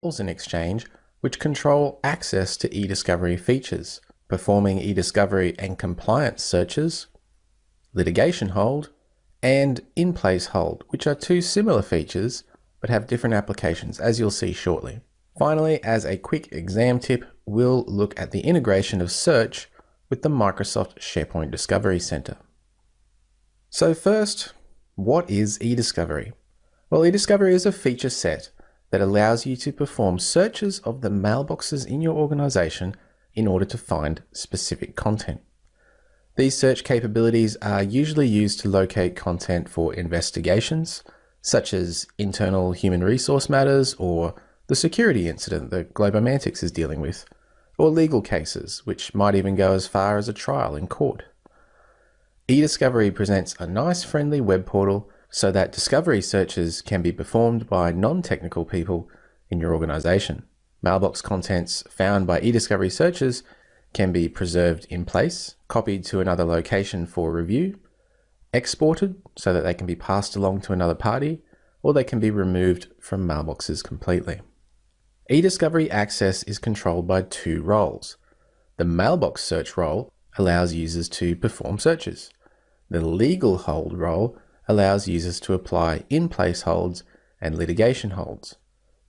roles in Exchange which control access to eDiscovery features, performing eDiscovery and compliance searches, litigation hold, and in-place hold, which are two similar features but have different applications, as you'll see shortly. Finally, as a quick exam tip, we'll look at the integration of search with the Microsoft SharePoint Discovery Center. So first, what is eDiscovery? Well, eDiscovery is a feature set that allows you to perform searches of the mailboxes in your organization in order to find specific content. These search capabilities are usually used to locate content for investigations, such as internal human resource matters or the security incident that Globomantics is dealing with, or legal cases, which might even go as far as a trial in court. eDiscovery presents a nice friendly web portal so that discovery searches can be performed by non-technical people in your organization. Mailbox contents found by eDiscovery searches can be preserved in place, copied to another location for review, exported so that they can be passed along to another party, or they can be removed from mailboxes completely. eDiscovery access is controlled by two roles. The mailbox search role allows users to perform searches. The legal hold role allows users to apply in-place holds and litigation holds.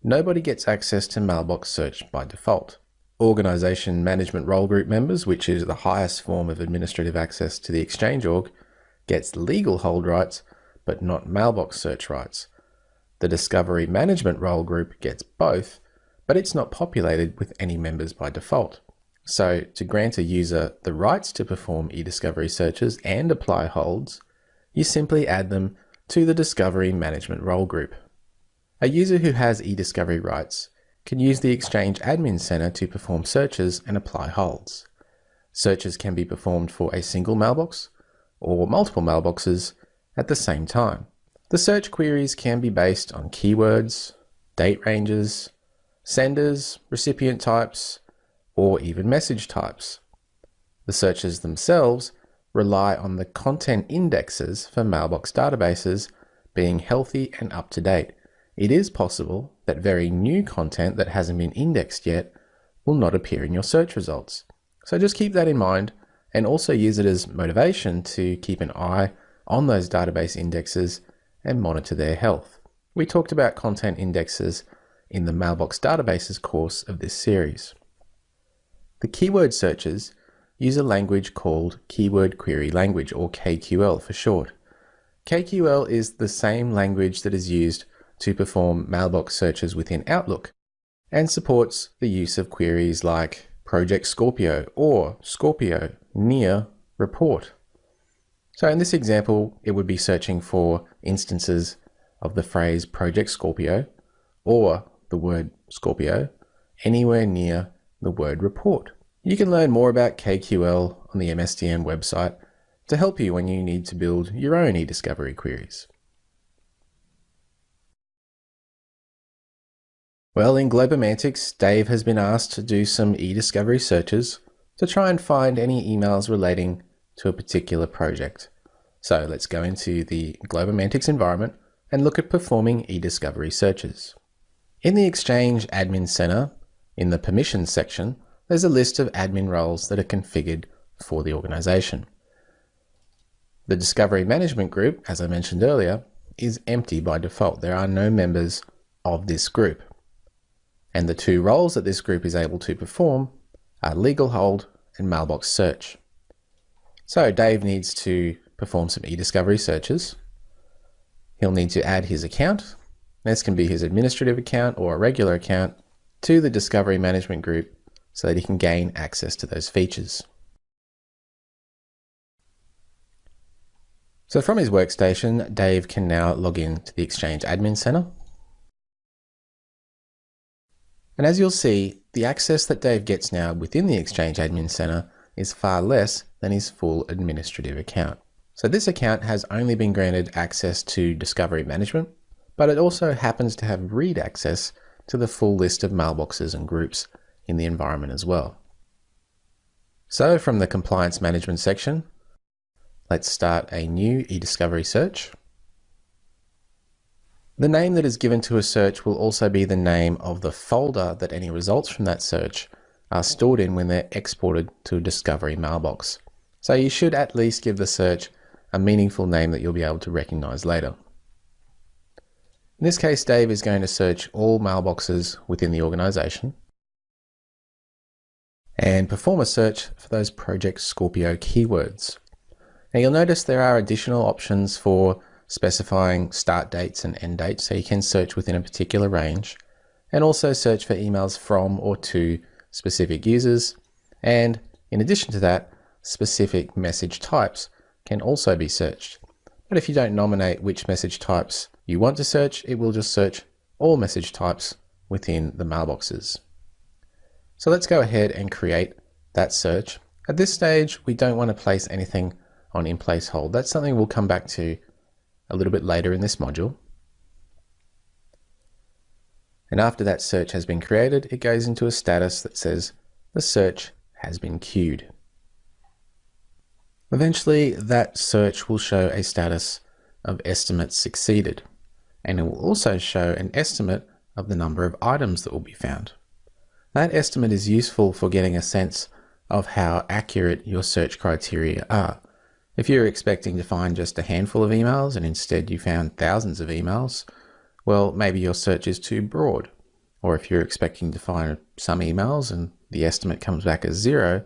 Nobody gets access to mailbox search by default. Organization Management Role Group members, which is the highest form of administrative access to the Exchange org, gets legal hold rights, but not mailbox search rights. The Discovery Management Role Group gets both, but it's not populated with any members by default. So to grant a user the rights to perform eDiscovery searches and apply holds, you simply add them to the Discovery Management Role Group. A user who has eDiscovery rights can use the Exchange Admin Center to perform searches and apply holds. Searches can be performed for a single mailbox or multiple mailboxes at the same time. The search queries can be based on keywords, date ranges, senders, recipient types, or even message types. The searches themselves rely on the content indexes for mailbox databases being healthy and up to date. It is possible that very new content that hasn't been indexed yet will not appear in your search results. So just keep that in mind and also use it as motivation to keep an eye on those database indexes and monitor their health. We talked about content indexes in the Mailbox Databases course of this series. The keyword searches use a language called Keyword Query Language, or KQL for short. KQL is the same language that is used to perform mailbox searches within Outlook and supports the use of queries like Project Scorpio or Scorpio near report. So in this example, it would be searching for instances of the phrase Project Scorpio or the word Scorpio anywhere near the word report. You can learn more about KQL on the MSDN website to help you when you need to build your own eDiscovery queries. Well, in Globomantics, Dave has been asked to do some eDiscovery searches to try and find any emails relating to a particular project. So let's go into the Globomantics environment and look at performing eDiscovery searches. In the Exchange Admin Center, in the Permissions section, there's a list of admin roles that are configured for the organization. The Discovery Management Group, as I mentioned earlier, is empty by default. There are no members of this group. And the two roles that this group is able to perform are legal hold and mailbox search. So Dave needs to perform some eDiscovery searches. He'll need to add his account. This can be his administrative account or a regular account to the Discovery Management Group so that he can gain access to those features. So from his workstation, Dave can now log in to the Exchange Admin Center. And as you'll see, the access that Dave gets now within the Exchange Admin Center is far less than his full administrative account. So this account has only been granted access to Discovery Management, but it also happens to have read access to the full list of mailboxes and groups in the environment as well. So from the Compliance Management section, let's start a new eDiscovery search. The name that is given to a search will also be the name of the folder that any results from that search are stored in when they're exported to a Discovery mailbox. So you should at least give the search a meaningful name that you'll be able to recognize later. In this case, Dave is going to search all mailboxes within the organization and perform a search for those Project Scorpio keywords. Now you'll notice there are additional options for specifying start dates and end dates, so you can search within a particular range, and also search for emails from or to specific users. And in addition to that, specific message types can also be searched. But if you don't nominate which message types you want to search, it will just search all message types within the mailboxes. So let's go ahead and create that search. At this stage, we don't want to place anything on in place hold. That's something we'll come back to a little bit later in this module. And after that search has been created, it goes into a status that says the search has been queued. Eventually, that search will show a status of estimate succeeded, and it will also show an estimate of the number of items that will be found. That estimate is useful for getting a sense of how accurate your search criteria are. If you're expecting to find just a handful of emails and instead you found thousands of emails, well, maybe your search is too broad. Or if you're expecting to find some emails and the estimate comes back as 0,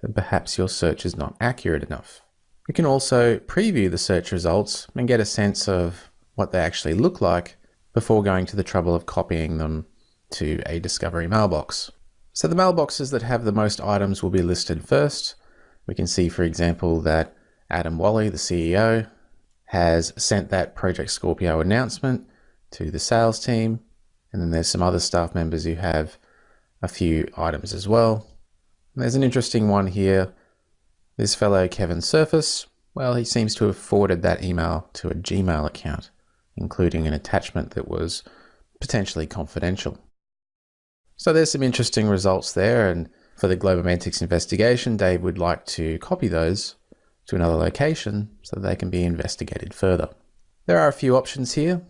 then perhaps your search is not accurate enough. You can also preview the search results and get a sense of what they actually look like before going to the trouble of copying them to a Discovery mailbox. So the mailboxes that have the most items will be listed first. We can see, for example, that Adam Wally, the CEO, has sent that Project Scorpio announcement to the sales team. And then there's some other staff members who have a few items as well. And there's an interesting one here. This fellow, Kevin Surface, well, he seems to have forwarded that email to a Gmail account, including an attachment that was potentially confidential. So there's some interesting results there. And for the Globomantics investigation, Dave would like to copy those to another location so they can be investigated further. There are a few options here.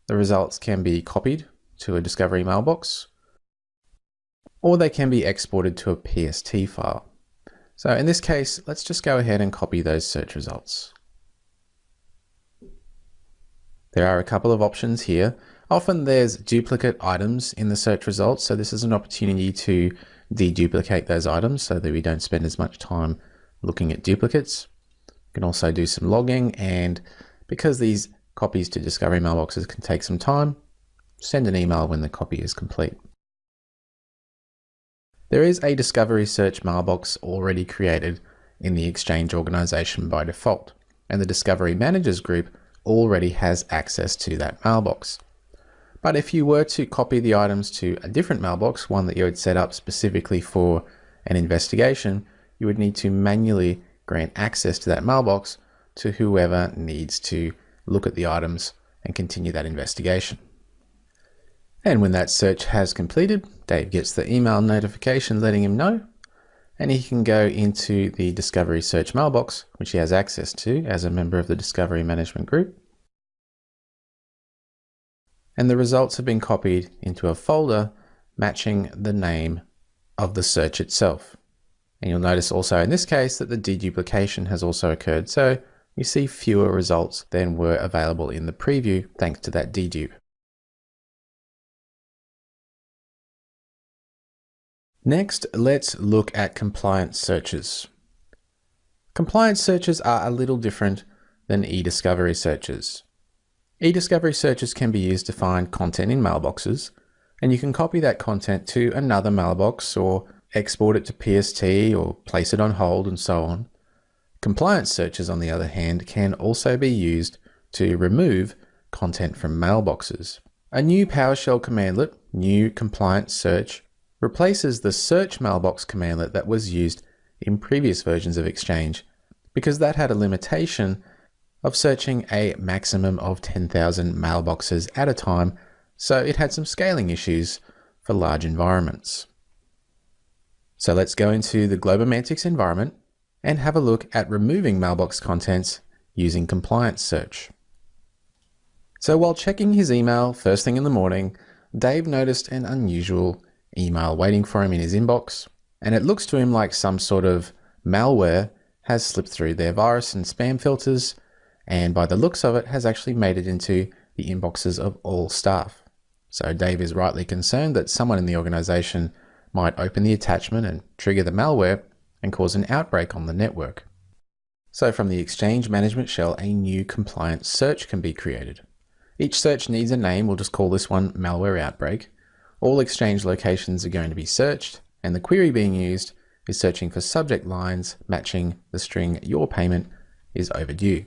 The results can be copied to a Discovery mailbox, or they can be exported to a PST file. So in this case, let's just go ahead and copy those search results. There are a couple of options here. Often there's duplicate items in the search results, so this is an opportunity to deduplicate those items so that we don't spend as much time looking at duplicates. You can also do some logging, and because these copies to Discovery mailboxes can take some time, send an email when the copy is complete. There is a Discovery search mailbox already created in the Exchange organization by default, and the Discovery Managers group already has access to that mailbox. But if you were to copy the items to a different mailbox, one that you had set up specifically for an investigation, you would need to manually grant access to that mailbox to whoever needs to look at the items and continue that investigation. And when that search has completed, Dave gets the email notification letting him know, and he can go into the Discovery search mailbox, which he has access to as a member of the Discovery Management Group. And the results have been copied into a folder matching the name of the search itself. And you'll notice also in this case that the deduplication has also occurred. So we see fewer results than were available in the preview thanks to that dedupe. Next, let's look at compliance searches. Compliance searches are a little different than eDiscovery searches. eDiscovery searches can be used to find content in mailboxes, and you can copy that content to another mailbox or export it to PST or place it on hold and so on. Compliance searches, on the other hand, can also be used to remove content from mailboxes. A new PowerShell commandlet, new compliance search, replaces the search mailbox commandlet that was used in previous versions of Exchange, because that had a limitation of searching a maximum of 10,000 mailboxes at a time, so it had some scaling issues for large environments. So let's go into the Globomantics environment and have a look at removing mailbox contents using compliance search. So while checking his email first thing in the morning, Dave noticed an unusual email waiting for him in his inbox, and it looks to him like some sort of malware has slipped through their virus and spam filters, and by the looks of it has actually made it into the inboxes of all staff. So Dave is rightly concerned that someone in the organization might open the attachment and trigger the malware and cause an outbreak on the network. So from the Exchange Management Shell, a new compliance search can be created. Each search needs a name. We'll just call this one Malware Outbreak. All Exchange locations are going to be searched, and the query being used is searching for subject lines matching the string "Your payment is overdue."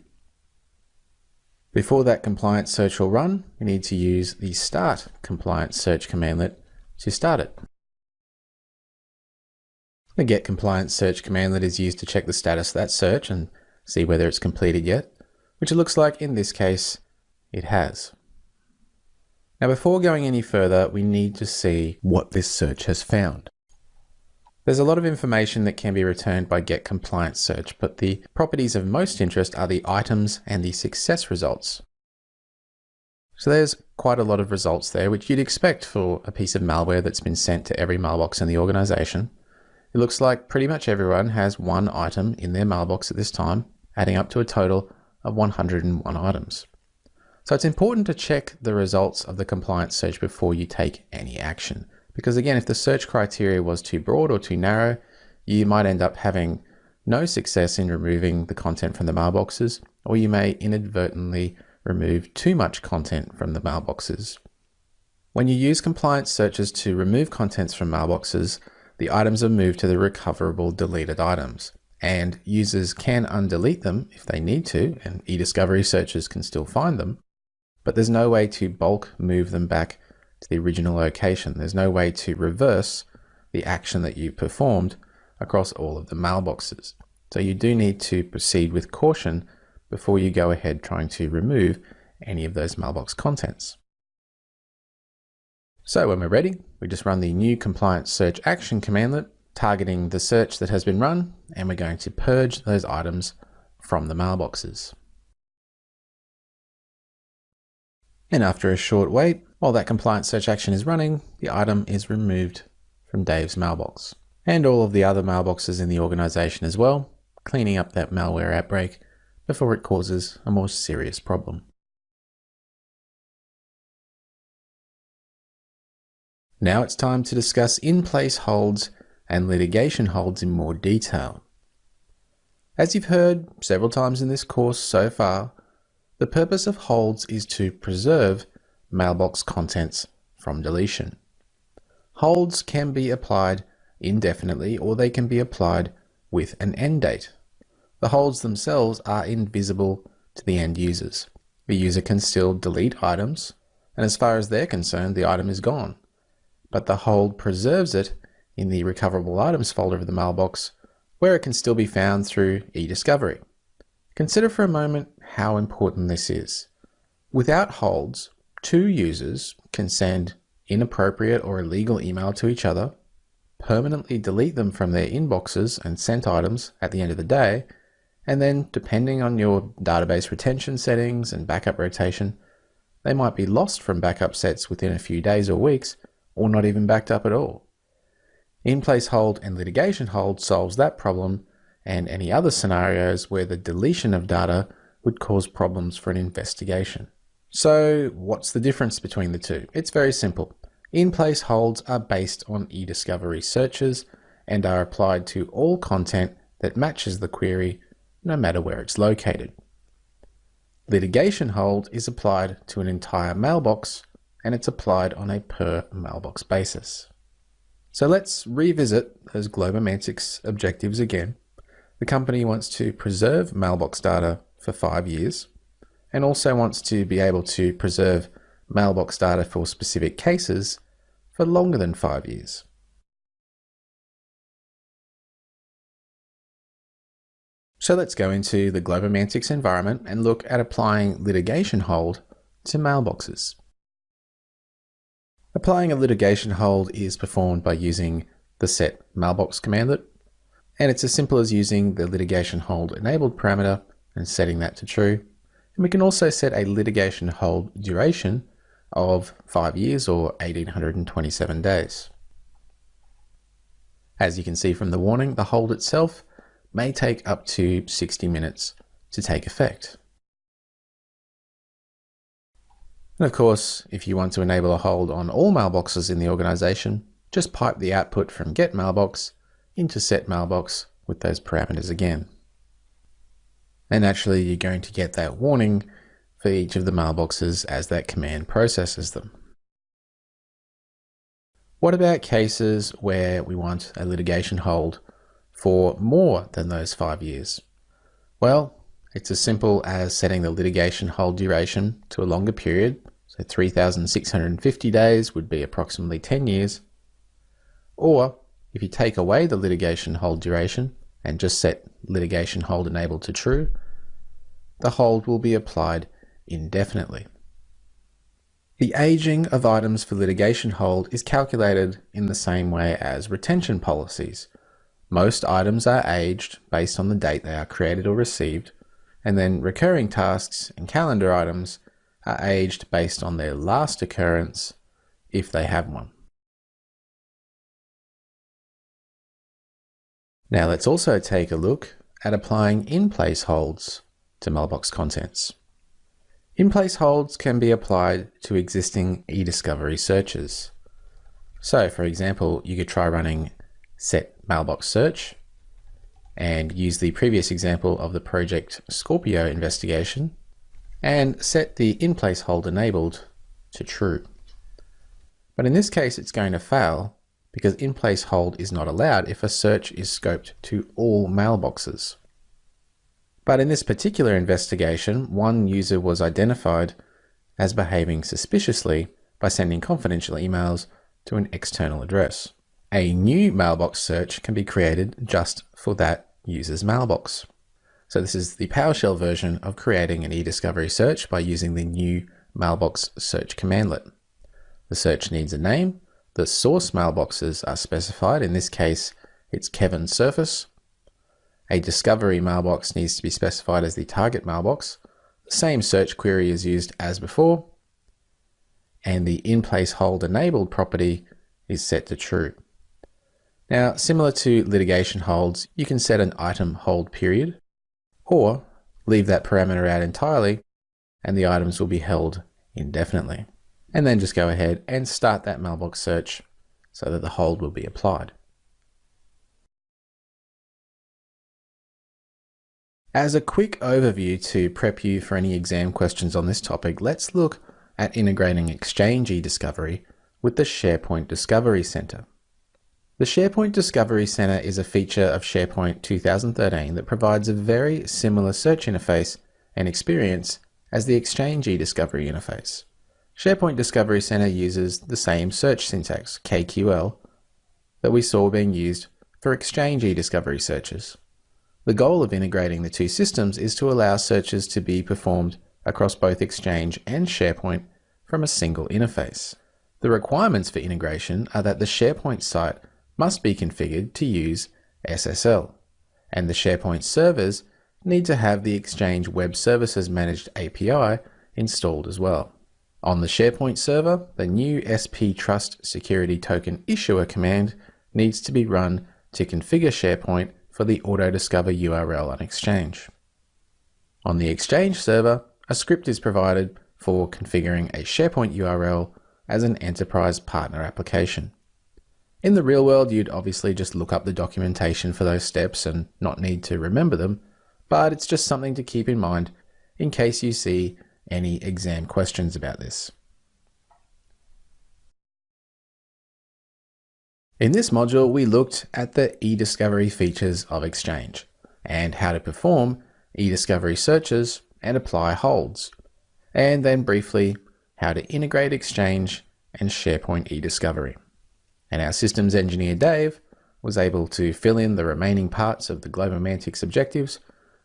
Before that compliance search will run, we need to use the start compliance search commandlet to start it. The get compliance search commandlet is used to check the status of that search and see whether it's completed yet, which it looks like in this case it has. Now before going any further, we need to see what this search has found. There's a lot of information that can be returned by get compliance search, but the properties of most interest are the items and the success results. So there's quite a lot of results there, which you'd expect for a piece of malware that's been sent to every mailbox in the organization. It looks like pretty much everyone has one item in their mailbox at this time, adding up to a total of 101 items. So it's important to check the results of the compliance search before you take any action. Because again, if the search criteria was too broad or too narrow, you might end up having no success in removing the content from the mailboxes, or you may inadvertently remove too much content from the mailboxes. When you use compliance searches to remove contents from mailboxes, the items are moved to the recoverable deleted items, and users can undelete them if they need to, and eDiscovery searches can still find them, but there's no way to bulk move them back to the original location. There's no way to reverse the action that you performed across all of the mailboxes. So you do need to proceed with caution before you go ahead trying to remove any of those mailbox contents. So when we're ready, we just run the new compliance search action commandlet targeting the search that has been run, and we're going to purge those items from the mailboxes. And after a short wait, while that compliance search action is running, the item is removed from Dave's mailbox and all of the other mailboxes in the organization as well, cleaning up that malware outbreak before it causes a more serious problem. Now it's time to discuss in-place holds and litigation holds in more detail. As you've heard several times in this course so far, the purpose of holds is to preserve mailbox contents from deletion. Holds can be applied indefinitely, or they can be applied with an end date. The holds themselves are invisible to the end users. The user can still delete items, and as far as they're concerned, the item is gone. But the hold preserves it in the recoverable items folder of the mailbox, where it can still be found through eDiscovery. Consider for a moment how important this is. Without holds, two users can send inappropriate or illegal email to each other, permanently delete them from their inboxes and sent items at the end of the day, and then, depending on your database retention settings and backup rotation, they might be lost from backup sets within a few days or weeks, or not even backed up at all. In-place hold and litigation hold solves that problem and any other scenarios where the deletion of data would cause problems for an investigation. So what's the difference between the two? It's very simple. In-place holds are based on eDiscovery searches and are applied to all content that matches the query, no matter where it's located. Litigation hold is applied to an entire mailbox, and it's applied on a per mailbox basis. So let's revisit those Globomantics objectives again. The company wants to preserve mailbox data for 5 years and also wants to be able to preserve mailbox data for specific cases for longer than 5 years. So let's go into the Globomantics environment and look at applying litigation hold to mailboxes. Applying a litigation hold is performed by using the set mailbox commandlet, and it's as simple as using the litigation hold enabled parameter and setting that to true, And we can also set a litigation hold duration of 5 years or 1827 days. As you can see from the warning, the hold itself may take up to 60 minutes to take effect. And of course, if you want to enable a hold on all mailboxes in the organization, just pipe the output from get mailbox into set mailbox with those parameters again. And naturally, you're going to get that warning for each of the mailboxes as that command processes them. What about cases where we want a litigation hold for more than those 5 years? Well, it's as simple as setting the litigation hold duration to a longer period. So 3,650 days would be approximately 10 years. Or if you take away the litigation hold duration and just set litigation hold enabled to true, the hold will be applied indefinitely. The aging of items for litigation hold is calculated in the same way as retention policies. Most items are aged based on the date they are created or received, and then recurring tasks and calendar items are aged based on their last occurrence, if they have one. Now let's also take a look at applying in-place holds to mailbox contents. In-place holds can be applied to existing eDiscovery searches. So for example, you could try running set mailbox search and use the previous example of the Project Scorpio investigation and set the in-place hold enabled to true. But in this case, it's going to fail because in-place hold is not allowed if a search is scoped to all mailboxes. But in this particular investigation, one user was identified as behaving suspiciously by sending confidential emails to an external address. A new mailbox search can be created just for that user's mailbox. So this is the PowerShell version of creating an eDiscovery search by using the new mailbox search commandlet. The search needs a name. The source mailboxes are specified. In this case, it's Kevin Surface. A discovery mailbox needs to be specified as the target mailbox. The same search query is used as before. And the in-place hold enabled property is set to true. Now, similar to litigation holds, you can set an item hold period or leave that parameter out entirely and the items will be held indefinitely. And then just go ahead and start that mailbox search so that the hold will be applied. As a quick overview to prep you for any exam questions on this topic, let's look at integrating Exchange eDiscovery with the SharePoint Discovery Center. The SharePoint Discovery Center is a feature of SharePoint 2013 that provides a very similar search interface and experience as the Exchange eDiscovery interface. SharePoint Discovery Center uses the same search syntax, KQL, that we saw being used for Exchange eDiscovery searches. The goal of integrating the two systems is to allow searches to be performed across both Exchange and SharePoint from a single interface. The requirements for integration are that the SharePoint site must be configured to use SSL, and the SharePoint servers need to have the Exchange Web Services Managed API installed as well. On the SharePoint server, the new SP Trust Security Token Issuer command needs to be run to configure SharePoint for the auto-discover URL on Exchange. On the Exchange server, a script is provided for configuring a SharePoint URL as an enterprise partner application. In the real world, you'd obviously just look up the documentation for those steps and not need to remember them, but it's just something to keep in mind in case you see any exam questions about this. In this module, we looked at the eDiscovery features of Exchange and how to perform eDiscovery searches and apply holds, and then briefly how to integrate Exchange and SharePoint eDiscovery. And our systems engineer Dave was able to fill in the remaining parts of the Globomantics objectives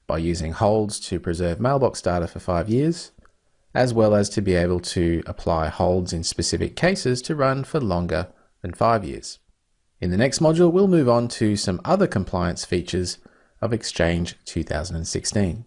by using holds to preserve mailbox data for 5 years, as well as to be able to apply holds in specific cases to run for longer than 5 years. In the next module, we'll move on to some other compliance features of Exchange 2016.